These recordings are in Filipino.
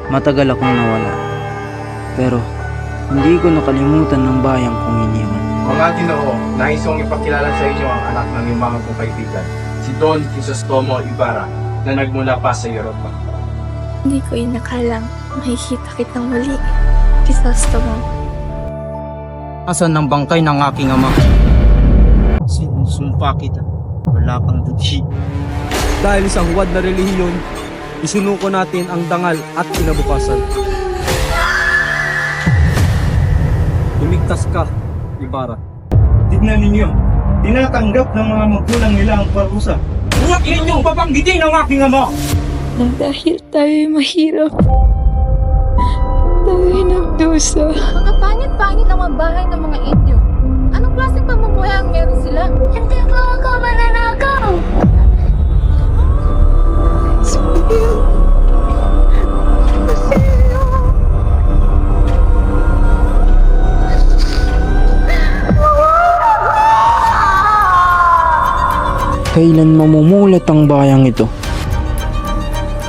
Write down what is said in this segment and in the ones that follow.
Matagal akong nawala. Pero hindi ko nakalimutan ng bayang kong iniwan. Mga Ginoo, nais kong ipakilala sa inyo ang anak ng yumaman kong kaibigan, si Don Crisostomo Ibarra, na nagmula pa sa Europa. Hindi ko inakalang makikita kitang muli, Crisostomo. Asan ang bangkay ng aking ama? Sinusumpa kita. Wala kang budhi. Dahil sa huwad na relihiyon, isunuko natin ang dangal at kinabukasan. Lumigtas ka, Ibarra. Tignan ninyo, tinatanggap ng mga magulang nila ang parusa. Huwag ninyong babanggitin ang aking ama! Nang dahil tayo'y mahirap, tayo'y nagdusa. Mga pangit-pangit ang mga bahay ng mga Indio. Anong klaseng pamumuhay ang meron sila? Hindi ko ako mananakaw! Kailan mamumulat ang bayang ito?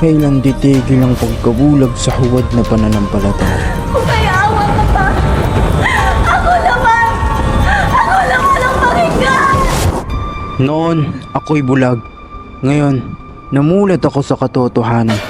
Kailan titigil ang pagkabulag sa huwad na pananampalataya? Kung kaya awa ka pa! Ako naman! Ako lang walang pakinggan! Noon, ako'y bulag. Ngayon, namulat ako sa katotohanan.